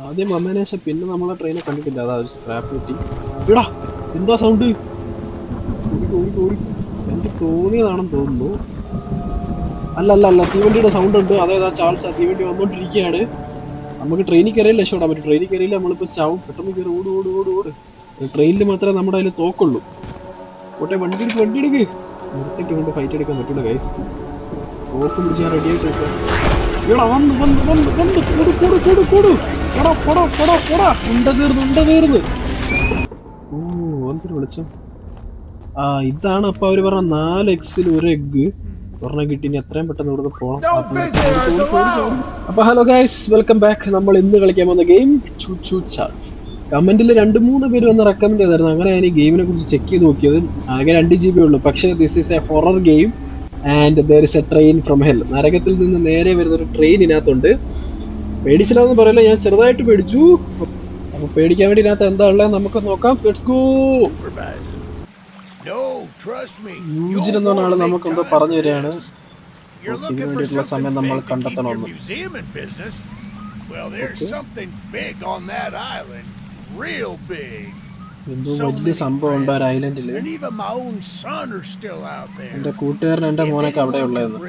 ആദ്യം വന്നതിന് ശേഷം പിന്നെ നമ്മളെ ട്രെയിനെ കണ്ടിട്ടില്ല. അതാ ഒരു സ്ക്രാപ്പ് കിട്ടി. എടാ എന്താ സൗണ്ട്? എനിക്ക് തോന്നിയതാണെന്ന് തോന്നുന്നു. അല്ല തീവണ്ടിയുടെ സൗണ്ട് ഉണ്ട്. അതേതാ ചാൾസ് തീവണ്ടി വന്നോണ്ടിരിക്കുകയാണ്. നമുക്ക് ട്രെയിനിൽ കയറിയില്ല, രക്ഷപ്പെടാൻ പറ്റും. ട്രെയിനിൽ കയറിയില്ല നമ്മളിപ്പോൾ ചാവും. പെട്ടെന്ന് കയറി ഓട്. ട്രെയിനിൽ മാത്രമേ നമ്മുടെ അതിൽ തോക്കുള്ളൂ. ഓട്ടെ വണ്ടി എടുക്ക്. നിർത്തിക്ക് കൊണ്ട് ഫൈറ്റ് എടുക്കാൻ പറ്റൂല ഗൈസ്. തോക്ക് പിടിച്ച് ഞാൻ റെഡി ആയിട്ട് വെക്കാം. എടാ വന്ന് കൂട്. എടാ ഉണ്ട തീർന്ന്. എന്തൊരു വിളിച്ചോ. ഇതാണ് അപ്പൊ അവര് പറഞ്ഞ 4x ഒരു എഗ് ഒരെണ്ണം കിട്ടി. ഇനി എത്രയും പെട്ടെന്ന് ഇവിടുന്ന് പോകണം. അപ്പൊ ഹലോ ഗൈസ്, വെൽക്കം ബാക്ക്. നമ്മൾ ഇന്ന് കളിക്കാൻ പോകുന്ന ഗെയിം ചൂച്ചു ചാർജ്. കമന്റിൽ 2-3 പേര് വന്ന് റെക്കമെൻഡ് ചെയ്തായിരുന്നു. അങ്ങനെ ഞാൻ ഈ ഗെയിമിനെ കുറിച്ച് ചെക്ക് ചെയ്ത് നോക്കിയത്. ആകെ 2 GB ഉള്ളൂ. പക്ഷേ this is a horror game and there is a train from hell. നരകത്തിൽ നിന്ന് നേരെ വരുന്ന ഒരു ട്രെയിൻ ഇതിനകത്തുണ്ട്. പേടിച്ചില്ലാന്ന് പറയില്ല, ഞാൻ ചെറുതായിട്ട് പേടിച്ചു. അപ്പൊ പേടിക്കാൻ വേണ്ടി ഇതിനകത്ത് എന്താ ഉള്ളത് നമുക്ക് നോക്കാം. Let's go. യൂജിൻ എന്ന ആള് നമുക്ക് എന്തോ പറഞ്ഞു തരികയാണ്. ഇതിനു വേണ്ടിയിട്ടുള്ള സമയം നമ്മൾ കണ്ടെത്തണമെന്ന്. എന്തോ വലിയ സംഭവം ഉണ്ട് ആ ഐലൻഡില്. എന്റെ കൂട്ടുകാരൻ എന്റെ മോനൊക്കെ അവിടെ ഉള്ളതെന്ന്.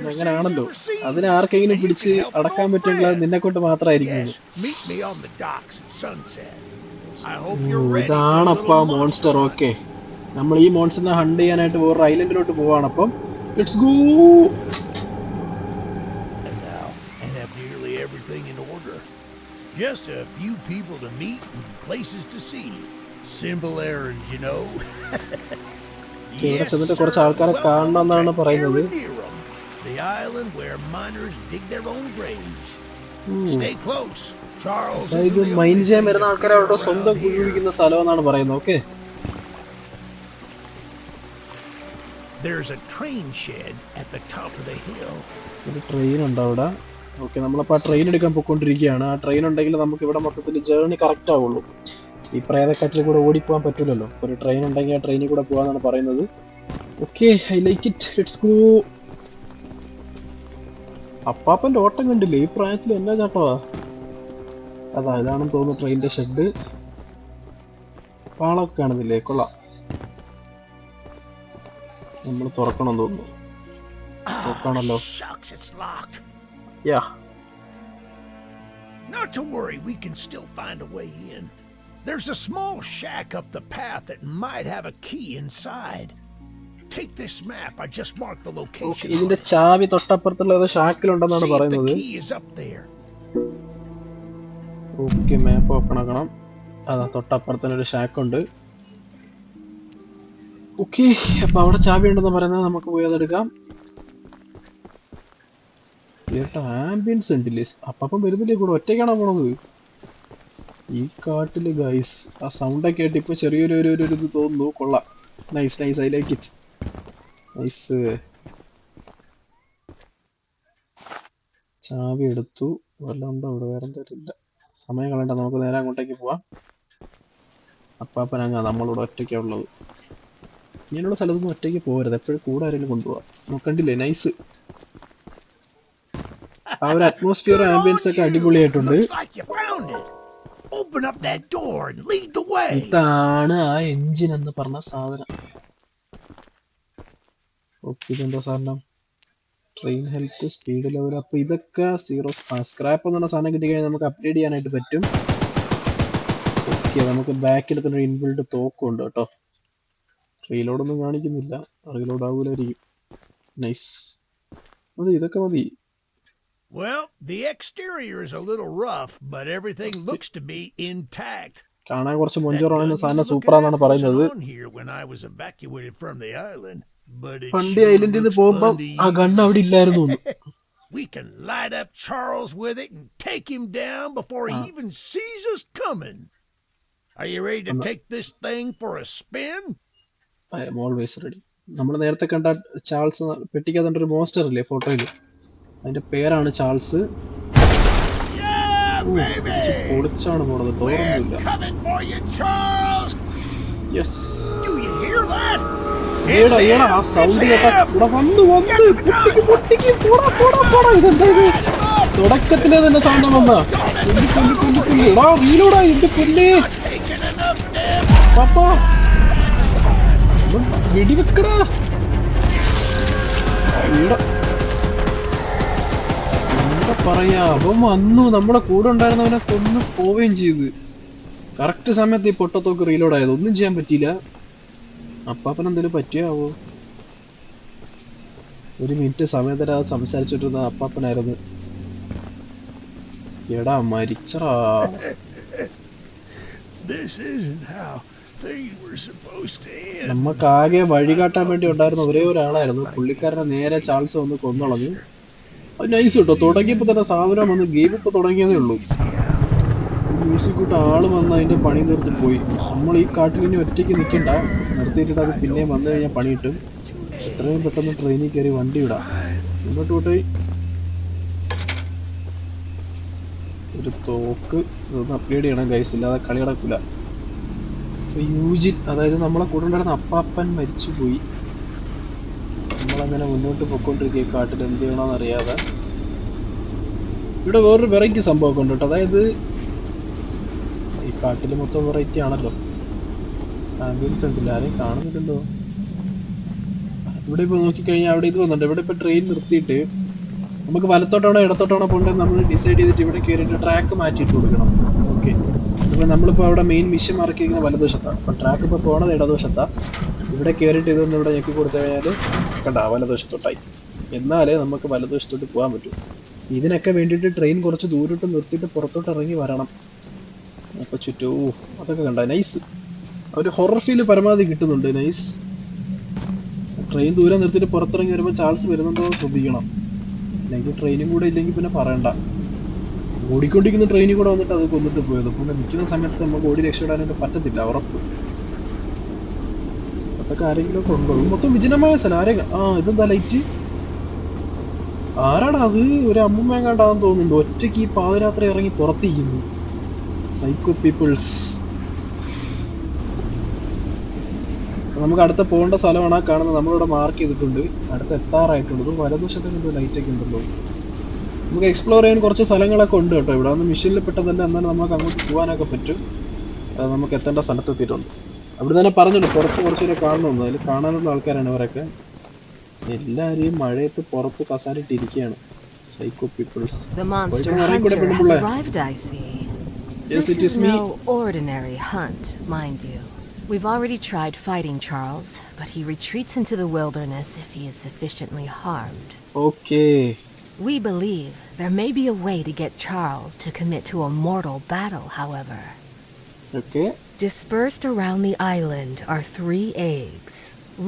അങ്ങനെയാണല്ലോ. അതിനെ ആർക്കെങ്കിലും പിടിച്ച് അടക്കാൻ പറ്റുമെങ്കിൽ അത് നിന്നെ കൊണ്ട് മാത്രമായിരിക്കും. ഇതാണപ്പാ മോൺസ്റ്റർ. ഓക്കെ, നമ്മൾ ഈ മോൺസ്റ്ററിനെ ഹണ്ട് ചെയ്യാനായിട്ട് വേറൊരു ഐലൻഡിലോട്ട് പോവാണ്. അപ്പം let's go. Just a few people to meet and places to see. Simple errands, you know. ഇവിടെ ചെന്നിട്ട് കുറച്ച് ആൾക്കാരെ കാണണമെന്നാണ് പറയുന്നത്. The island where miners dig their own graves. Stay close. Charles. ഇത് മൈൻ ചെയ്യാൻ വരുന്ന ആൾക്കാരെ അവിടെ സ്വന്തം കുഴിക്കുന്ന സ്ഥലം എന്നാണ് പറയുന്നത്. Okay, there's a train shed at the top of the hill. ഒരു ട്രെയിൻ ഉണ്ട് അവിടെ. ഓക്കെ, നമ്മളപ്പോൾ ആ ട്രെയിൻ എടുക്കാൻ പോയിക്കൊണ്ടിരിക്കുകയാണ്. ആ ട്രെയിൻ ഉണ്ടെങ്കിൽ നമുക്ക് ഇവിടെ മൊത്തത്തിൽ ജേർണി കറക്റ്റ് ആവുള്ളൂ. ഈ പ്രേതക്കാറ്റിൽ കൂടെ ഓടിപ്പോകാൻ പറ്റില്ലല്ലോ. ഒരു ട്രെയിൻ ഉണ്ടെങ്കിൽ ആ ട്രെയിനിൽ കൂടെ പോകാന്നാണ് പറയുന്നത്. Okay, I like it. Let's go. അപ്പാപ്പൻ്റെ ഓട്ടം കണ്ടില്ലേ ഈ പ്രായത്തിൽ? എന്നാ ചാട്ടവാ. ഇതാണെന്ന് തോന്നുന്നു ട്രെയിനിന്റെ ഷെഡ്. പാളൊക്കെ കാണുന്നില്ലേ? കൊള്ളാം. നമ്മൾ തുറക്കണം തോന്നുന്നു. തുറക്കണല്ലോ. Yeah. Not to worry, we can still find a way in. There's a small shack up the path that might have a key inside. Take this map. I just marked the location. ഇതിന്റെ ചാവി തൊട്ടപ്പുറത്തുള്ള ഏതോ ഷാക്കിലുണ്ടെന്നാണ് പറയുന്നത്. Okay, map open ആക്കണം. അതാ തൊട്ടപ്പുറത്തിന് ഒരു ഷാക്കുണ്ട്. Okay, അപ്പൊ അവിടെ ചാവി ഉണ്ടെന്ന് പറയുന്നത്. നമുക്ക് പോയി അതെടുക്കാം. ആംബിയൻസ് ഉണ്ടില്ലേ? അപ്പം വരുന്നില്ലേ കൂടെ? ഒറ്റയ്ക്കാണോ പോണത് ഈ കാട്ടില് ഗൈസ്? ആ സൗണ്ടൊക്കെ ആയിട്ട് ഇപ്പൊ ചെറിയൊരു ഇത് തോന്നുന്നു. കൊള്ളാം. Nice, I like it. Nice. ചാവി എടുത്തു. വല്ലതും ഉണ്ടോ ഇവിടെ? വേറെ എന്തായാലും ഇല്ല. സമയം കളയണ്ട, നമുക്ക് നേരെ അങ്ങോട്ടേക്ക് പോവാം. അപ്പാപ്പനങ്ങ നമ്മളിവിടെ ഒറ്റയ്ക്കാണ് ഉള്ളത്. ഇങ്ങനെയുള്ള സ്ഥലത്തൊന്നും ഒറ്റയ്ക്ക് പോകരുത്. എപ്പോഴും കൂടെ ആരെങ്കിലും കൊണ്ടുപോവാം. നോക്കണ്ടില്ലേ? നൈസ്. ആ ഒരു അറ്റ്മോസ്ഫിയർ ആംബിയൻസ് ഒക്കെ അടിപൊളിയായിട്ടുണ്ട്. ഇതാണ് ആ എഞ്ചിൻ എന്ന് പറഞ്ഞ സാധനം. ഓക്കെ, ഇതെന്താ സാധനം? Train health, speed level. അപ്പൊ ഇതൊക്കെ 0 സ്ക്രാപ്പ് എന്ന് പറഞ്ഞ സാധനം കിട്ടിക്കഴിഞ്ഞാൽ നമുക്ക് അപ്ഗ്രേഡ് ചെയ്യാനായിട്ട് പറ്റും. ഓക്കെ, നമുക്ക് ബാക്കിൽ തന്നെ ഇൻബിൽഡ് തോക്കുണ്ട് കേട്ടോ. റീലോഡൊന്നും കാണിക്കുന്നില്ല. റീലോഡ് ആവൂലായിരിക്കും. നൈസ്. മതി, ഇതൊക്കെ മതി. Well, the exterior is a little rough, but everything looks to be intact. കാണാൻ കുറച്ച് മൊഞ്ചോറാണ്. സാധനം സൂപ്പറാന്നാണ് പറയുന്നത്. പണ്ട് ഐലൻഡിൽ നിന്ന് പോകുമ്പോ ആ ഗണ്ണ് അവിടെ ഇല്ലായിരുന്നു. We can light up Charles with it and take him down before he even sees us coming. Are you ready to take this thing for a spin? I am always ready. നമ്മൾ നേരത്തെ കണ്ട Charles പെട്ടിക്കകത്തൊരു monster ഇല്ലേ ഫോട്ടോയിൽ? അതിന്റെ പേരാണ് Charles. പൊളിച്ചാണ് പോണത്. ഡോറൊന്നുമില്ല. ആ sound കേട്ടാ വന്നു പൊട്ടിക്ക്. ഇതെന്താ ഇത്? തുടക്കത്തിലെ തന്നെ സാധനം വന്നാ റീലോടാ എന്റെ പൊന്നേ പാപ്പാ വെടിവെക്കടാ. എന്താ പറയാ, അവൻ വന്നു നമ്മുടെ കൂടെ ഉണ്ടായിരുന്നവനെ കൊന്നു പോവുകയും ചെയ്ത്. കറക്റ്റ് സമയത്ത് ഈ പൊട്ടത്തോക്ക് റീലോഡ് ആയത്, ഒന്നും ചെയ്യാൻ പറ്റിയില്ല. അപ്പാപ്പൻ എന്തെങ്കിലും പറ്റിയാവോ? ഒരു മിനിറ്റ് സമയത്തരാ സംസാരിച്ചിട്ടിരുന്ന അപ്പാപ്പനായിരുന്നു. എടാ മരിച്ചറാ. നമുക്കാകെ വഴി കാട്ടാൻ വേണ്ടി ഉണ്ടായിരുന്ന ഒരേ ഒരാളായിരുന്നു. പുള്ളിക്കാരനെ നേരെ ചാൾസ് വന്ന് കൊന്നളഞ്ഞു. അത് നൈസ് കേട്ടോ. തുടങ്ങിയപ്പോ തന്നെ സാധനം വന്ന് ഗെയിം ഇപ്പൊ തുടങ്ങിയതേ ഉള്ളൂ. മ്യൂസിക് കൂട്ട് ആള് വന്ന് അതിന്റെ പണി നിർത്തി പോയി. നമ്മൾ ഈ കാട്ടിൽ ഇനി ഒറ്റയ്ക്ക് നിൽക്കണ്ട, നിർത്തിയിട്ടിട്ട് അത് പിന്നെയും വന്നു കഴിഞ്ഞാൽ പണി കിട്ടും. എത്രയും പെട്ടെന്ന് ട്രെയിനിൽ കയറി വണ്ടി വിടാം. മുന്നോട്ട് പോട്ടെ. ഒരു തോക്ക് ഇതൊന്ന് അപ്ഗ്രേഡ് ചെയ്യണം ഗൈസ്, ഇല്ലാതെ കളി കിടക്കില്ല. യൂജിൻ, അതായത് നമ്മളെ കൂടെ ഉണ്ടായിരുന്ന അപ്പാപ്പൻ മരിച്ചുപോയി. നമ്മളങ്ങനെ മുന്നോട്ട് പോയിക്കൊണ്ടിരിക്കുക കാട്ടിൽ എന്ത് ചെയ്യണമെന്ന് അറിയാതെ. ഇവിടെ വേറൊരു വെറൈറ്റി സംഭവമൊക്കെ ഉണ്ട് കേട്ടോ. അതായത് ഈ കാട്ടിൽ മൊത്തം വെറൈറ്റി ആണല്ലോ. ആംബുലൻസ് ഉണ്ടല്ലോ, ആരെയും കാണുന്നില്ലല്ലോ. ഇവിടെ ഇപ്പോൾ നോക്കിക്കഴിഞ്ഞാൽ അവിടെ ഇത് വന്നിട്ടുണ്ട്. ഇവിടെ ഇപ്പോൾ ട്രെയിൻ നിർത്തിയിട്ട് നമുക്ക് വലത്തോട്ടാണോ ഇടത്തോട്ടാണോ പോകേണ്ടത് നമ്മൾ ഡിസൈഡ് ചെയ്തിട്ട് ഇവിടെ കയറിയിട്ട് ട്രാക്ക് മാറ്റിയിട്ട് കൊടുക്കണം. ഓക്കെ, അപ്പോൾ നമ്മളിപ്പോൾ അവിടെ മെയിൻ മിഷൻ മാർക്കിയിരിക്കുന്ന വലതുവശത്താണ്. അപ്പോൾ ട്രാക്ക് ഇപ്പോൾ പോകണത് ഇടതുവശത്താണ്. ഇവിടെ കയറിയിട്ട് ഇതൊന്നും ഇവിടെ ഞെക്കി കൊടുത്തു കഴിഞ്ഞാൽ കണ്ട വലതുവശത്തോട്ടായി. എന്നാലേ നമുക്ക് വലതുവശത്തോട്ട് പോകാൻ പറ്റും. ഇതിനൊക്കെ വേണ്ടിയിട്ട് ട്രെയിൻ കുറച്ച് ദൂരോട്ട് നിർത്തിയിട്ട് പുറത്തോട്ട് ഇറങ്ങി വരണം. അപ്പോൾ ചുറ്റൂ അതൊക്കെ കണ്ട നൈസ്. ഒരു ഹൊറർ ഫീല് പരമാവധി കിട്ടുന്നുണ്ട്. നൈസ്. ട്രെയിൻ ദൂരം നിർത്തിയിട്ട് പുറത്തിറങ്ങി വരുമ്പോൾ ചാൾസ് വരുന്നുണ്ടോ ശ്രദ്ധിക്കണം. അല്ലെങ്കിൽ ട്രെയിനും കൂടെ ഇല്ലെങ്കിൽ പിന്നെ പറയണ്ട. ഓടിക്കൊണ്ടിരിക്കുന്ന ട്രെയിനിൽ കൂടെ വന്നിട്ട് അത് കൊന്നിട്ട് പോയത്. പിന്നെ നിൽക്കുന്ന സമയത്ത് നമുക്ക് ഓടി രക്ഷപ്പെടാനായിട്ട് പറ്റത്തില്ല, ഉറപ്പ്. അതൊക്കെ ആരെങ്കിലും ഒക്കെ ഉണ്ടോ? മൊത്തം വിജനമായ സ്ഥലം. ഇതെന്താ ലൈറ്റ്? ആരാടാ അത്? ഒരു അമ്മൂമ്മ എങ്ങാണ്ടാന്ന് തോന്നുന്നുണ്ട്. ഒറ്റയ്ക്ക് ഈ പാതിരാത്രി ഇറങ്ങി പുറത്തിരിക്കുന്നു. Psycho people's. നമുക്ക് അടുത്ത പോകേണ്ട സ്ഥലമാണ് ആ കാണുന്നത്. നമ്മളിവിടെ മാർക്ക് ചെയ്തിട്ടുണ്ട്. അടുത്ത് എത്താറായിട്ടുള്ളത്. വലതുവശത്തൊക്കെ എന്തോ ലൈറ്റൊക്കെ ഉണ്ടല്ലോ. നമുക്ക് എക്സ്പ്ലോർ ചെയ്യാൻ കുറച്ച് സ്ഥലങ്ങളൊക്കെ ഉണ്ട് കേട്ടോ. ഇവിടെ വന്ന് മിഷനിൽ പെട്ടതല്ല, എന്നാലും നമുക്ക് അങ്ങോട്ട് പോകാനൊക്കെ പറ്റും. അത് നമുക്ക് എത്തേണ്ട സ്ഥലത്തെത്തിയിട്ടുണ്ട്. അവിടെ തന്നെ പറഞ്ഞിട്ടുണ്ട് പുറത്ത് കുറച്ചുകൂടെ കാണണമെന്ന്. അതിൽ കാണാനുള്ള ആൾക്കാരാണ് ഇവരൊക്കെ. എല്ലാവരെയും മഴയത്ത് പുറത്ത് കസാരിട്ടിരിക്കുകയാണ്. Psycho peoples. This is no ordinary hunt, mind you. We've already tried fighting Charles, but he retreats into the wilderness if he is sufficiently harmed. Okay. We believe there may be a way to get Charles to commit to a mortal battle, however. Okay. Dispersed around the island are 3 eggs.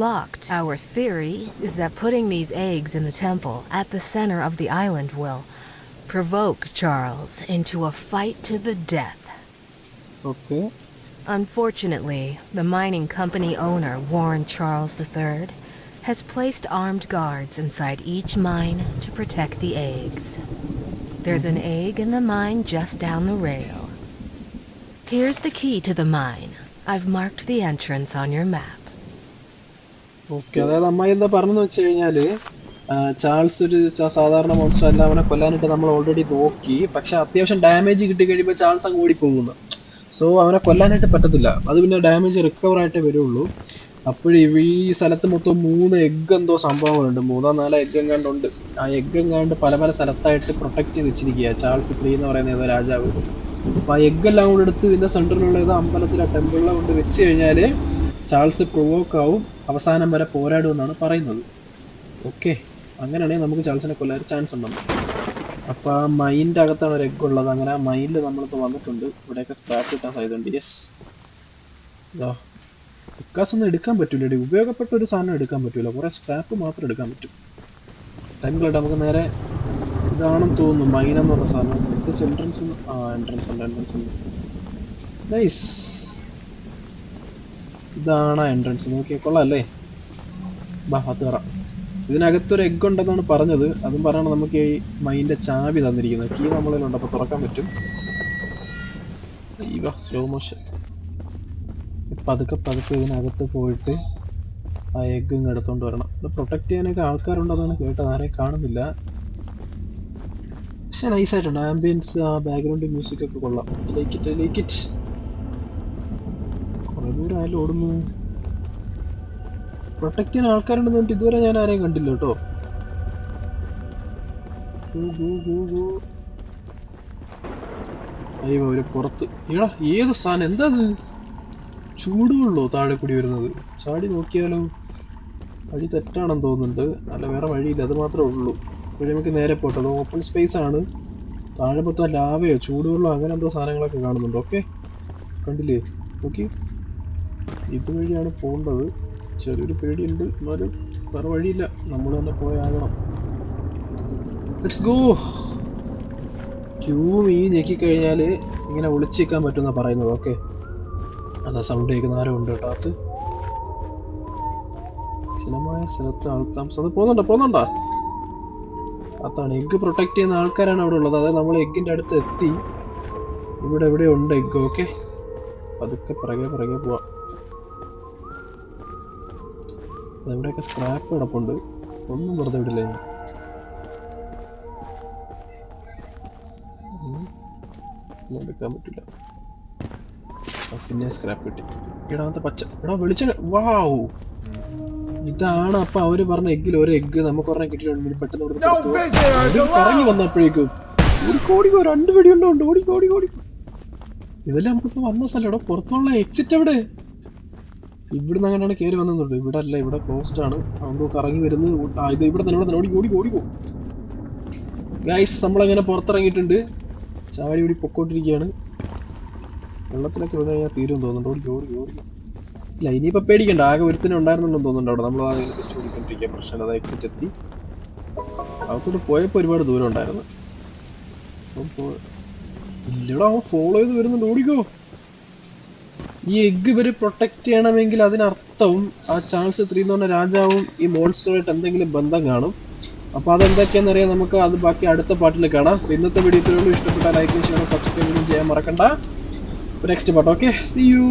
Locked. Our theory is that putting these eggs in the temple at the center of the island will provoke Charles into a fight to the death. Okay. Unfortunately, the mining company owner, Warren Charles III, has placed armed guards inside each mine to protect the eggs. There's an egg in the mine just down the rail. Here's the key to the mine. I've marked the entrance on your map. Okay, അതായത് അമ്മായി എന്താ പറഞ്ഞെന്ന് വെച്ച് കഴിഞ്ഞാൽ Charles ഒരു സാധാരണ monster അല്ല. അവനെ കൊല്ലാനായിട്ട് നമ്മൾ ഓൾറെഡി നോക്കി. പക്ഷെ അത്യാവശ്യം ഡാമേജ് കിട്ടി കഴിയുമ്പോൾ ചാൾസ് അങ്ങ് ഓടിപ്പോകുന്നു. സോ അവനെ കൊല്ലാനായിട്ട് പറ്റത്തില്ല. അത് പിന്നെ ഡാമേജ് റിക്കവർ ആയിട്ടേ വരുള്ളൂ. അപ്പോൾ ഈ സ്ഥലത്ത് മൊത്തം 3 എഗ് എന്തോ സംഭവങ്ങളുണ്ട്. 3-4 എഗ് എങ്ങാണ്ടുണ്ട്. ആ എഗ് എങ്ങാണ്ട് പല പല സ്ഥലത്തായിട്ട് പ്രൊട്ടക്ട് ചെയ്ത് വെച്ചിരിക്കുക ചാൾസ് 3 എന്ന് പറയുന്ന ഏതോ രാജാവ്. അപ്പോൾ ആ എഗ് എല്ലാം കൂടെ എടുത്ത് ഇതിൻ്റെ സെൻറ്ററിലുള്ള ഏതോ അമ്പലത്തിലെ ടെമ്പിളിലെ കൊണ്ട് വെച്ച് കഴിഞ്ഞാൽ ചാൾസ് പ്രൊവോക്ക് ആവും, അവസാനം വരെ പോരാടുമെന്നാണ് പറയുന്നത്. ഓക്കെ, അങ്ങനെയാണെങ്കിൽ നമുക്ക് ചാൾസിനെ കൊല്ലാൻ ചാൻസ് ഉണ്ടെന്ന്. അപ്പോൾ ആ മൈൻ്റെ അകത്താണ് ഒരു എഗ് ഉള്ളത്. അങ്ങനെ ആ മൈനിൽ നമ്മളിപ്പോൾ വന്നിട്ടുണ്ട്. ഇവിടെയൊക്കെ സ്ക്രാപ്പ് കിട്ടാൻ സാധ്യതയുണ്ട്. യെസ്, ഇതാ വിക്കാസൊന്നും എടുക്കാൻ പറ്റില്ല. ഉപയോഗപ്പെട്ട ഒരു സാധനം എടുക്കാൻ പറ്റില്ല. കുറേ സ്ക്രാപ്പ് മാത്രം എടുക്കാൻ പറ്റും. ടെമ്പിളിട്ട് നമുക്ക് നേരെ ഇതാണെന്ന് തോന്നുന്നു മൈൻ എന്ന് പറഞ്ഞ സാധനം. പ്രത്യേകിച്ച് എൻട്രൻസ് എൻട്രൻസ് ഉണ്ട്. നൈസ്, ഇതാണ് എൻട്രൻസ്. നോക്കിയാൽ കൊള്ളാം അല്ലേ? ബാ അത് കയറാം. ഇതിനകത്തൊരു എഗ് ഉണ്ടെന്നാണ് പറഞ്ഞത്. അതും പറയണം നമുക്ക് ഈ മൈൻ്റെ ചാവി തന്നിരിക്കുന്നത്. കീ നമ്മളിലുണ്ട്, അപ്പോൾ തുറക്കാൻ പറ്റും. Slow motion. പതുക്കെ ഇതിനകത്ത് പോയിട്ട് ആ എഗ് ഇങ്ങ് എടുത്തോണ്ട് വരണം. ഇത് പ്രൊട്ടക്ട് ചെയ്യാനൊക്കെ ആൾക്കാരുണ്ടെന്നാണ് കേട്ടത്. ആരെയും കാണുന്നില്ല. പക്ഷെ നൈസായിട്ടുണ്ട് ആംബിയൻസ്, ആ ബാക്ക്ഗ്രൗണ്ട് മ്യൂസിക് ഒക്കെ കൊള്ളാം. Like it. കുറെ ദൂരം ആയാലും ഓടുന്നു. പ്രൊട്ടക്ട് ചെയ്യാൻ ആൾക്കാരുണ്ടെന്ന് പറഞ്ഞിട്ട് ഇതുവരെ ഞാൻ ആരെയും കണ്ടില്ല കേട്ടോ. അയ്യോ അവര് പുറത്ത്. എടാ ഏത് സാധനം, എന്താ അത്? ചൂടുവെള്ളോ താഴെ കൂടി വരുന്നത്? ചാടി നോക്കിയാലോ? വഴി തെറ്റാണെന്ന് തോന്നുന്നുണ്ട്. അല്ല വേറെ വഴിയില്ല, അത് മാത്രമേ ഉള്ളൂ. വഴി നമുക്ക് നേരെ പോട്ടെ. അത് ഓപ്പൺ സ്പേസ് ആണ്. താഴെ മൊത്തം ലാവയോ ചൂടുവെള്ളോ അങ്ങനെ എന്തോ സാധനങ്ങളൊക്കെ കാണുന്നുണ്ട്. ഓക്കെ കണ്ടില്ലേ? ഓക്കെ ഇതുവഴിയാണ് പോകേണ്ടത്. ചെറിയൊരു പേടിയുണ്ട്, എന്നാലും വേറെ വഴിയില്ല, നമ്മൾ തന്നെ പോയാകണം. Let's go. ക്യൂ ഈ ഞെക്കിക്കഴിഞ്ഞാൽ ഇങ്ങനെ ഒളിച്ചിരിക്കാൻ പറ്റുമെന്നാണ് പറയുന്നത്. ഓക്കെ അതാ സൗണ്ട് കേൾക്കുന്ന ആരും ഉണ്ട് കേട്ടോ. അത് സ്ഥിരമായ സ്ഥലത്ത് ആൾത്താമസം. അത് പോകുന്നുണ്ടോ? അതാണ് എഗ്ഗ് പ്രൊട്ടക്ട് ചെയ്യുന്ന ആൾക്കാരാണ് അവിടെ ഉള്ളത്. അതായത് നമ്മൾ എഗ്ഗിൻ്റെ അടുത്ത് എത്തി. ഇവിടെ എവിടെ ഉണ്ട് എഗ്ഗ്. ഓക്കെ അതൊക്കെ പിറകെ പോവാം. എവിടെയൊക്കെ സ്ക്രാപ്പ് കിടപ്പുണ്ട്, ഒന്നും വെറുതെ വിടില്ല. എടുക്കാൻ പറ്റില്ല. പിന്നെ സ്ക്രാപ്പ് കിട്ടി. ഇടാമത്തെ പച്ച ഇടാ വെളിച്ച. വാവ്, ഇതാണ് അപ്പൊ അവര് പറഞ്ഞ എഗ്ഗിൽ ഒരു എഗ്ഗ് നമുക്ക് പറഞ്ഞ കിട്ടിയിട്ടുണ്ട്. പെട്ടെന്ന് കറങ്ങി വന്നപ്പോഴേക്കും 1 കോടി 2 വെടിയുണ്ടോ. ഓടി. ഇതെല്ലാം നമുക്കിപ്പോ വന്ന സ്ഥലം. ഇവിടെ പുറത്തുള്ള എക്സിറ്റ് എവിടെ? ഇവിടുന്ന് അങ്ങനെയാണ് കയറി വന്നിട്ടുണ്ട്. ഇവിടെ അല്ല, ഇവിടെ ക്ലോസ്ഡ് ആണ്. എന്തോ കറങ്ങി വരുന്നത്. ഇത് ഇവിടെ തന്നെ ഓടി പോകും. ഗൈസ് നമ്മളങ്ങനെ പുറത്തിറങ്ങിയിട്ടുണ്ട്. ചാടി പൊക്കോട്ടിരിക്കുകയാണ്. വെള്ളത്തിലൊക്കെ വീണ് കഴിഞ്ഞാൽ തീരും തോന്നുന്നുണ്ട്. ഓടി. ഇല്ല ഇനിയിപ്പോ പേടിക്കണ്ട. ആകെ ഒരുത്തിനെ ഉണ്ടായിരുന്നുണ്ടെന്ന് തോന്നുന്നുണ്ട് അവിടെ. നമ്മൾ അതിനെ തിരിച്ചു ഓടിക്കൊണ്ടിരിക്കുക. പ്രശ്നം അത് എക്സിറ്റ് എത്തി. അകത്തോട്ട് പോയപ്പോൾ ഒരുപാട് ദൂരം ഉണ്ടായിരുന്നു. ഇല്ലടാ അവൻ ഫോളോ ചെയ്ത് വരുന്നുണ്ട്. ഓടിക്കോ. ഈ എഗ്ഗ് ഇവര് പ്രൊട്ടക്ട് ചെയ്യണമെങ്കിൽ അതിനർത്ഥം ആ ചാൾസ് 3 എന്ന് പറഞ്ഞ രാജാവും ഈ മോൺസ്റ്ററുമായിട്ട് എന്തെങ്കിലും ബന്ധം കാണും. അപ്പൊ അതെന്തൊക്കെയാണെന്നറിയാൻ നമുക്ക് അത് ബാക്കി അടുത്ത പാർട്ടിൽ കാണാം. ഇന്നത്തെ വീഡിയോ ഇത്രയുള്ളൂ. ഇഷ്ടപ്പെട്ടാൽ ലൈക്ക് ചെയ്യണം, സബ്സ്ക്രൈബ് ചെയ്യാൻ മറക്കണ്ട. Next part. Okay see U.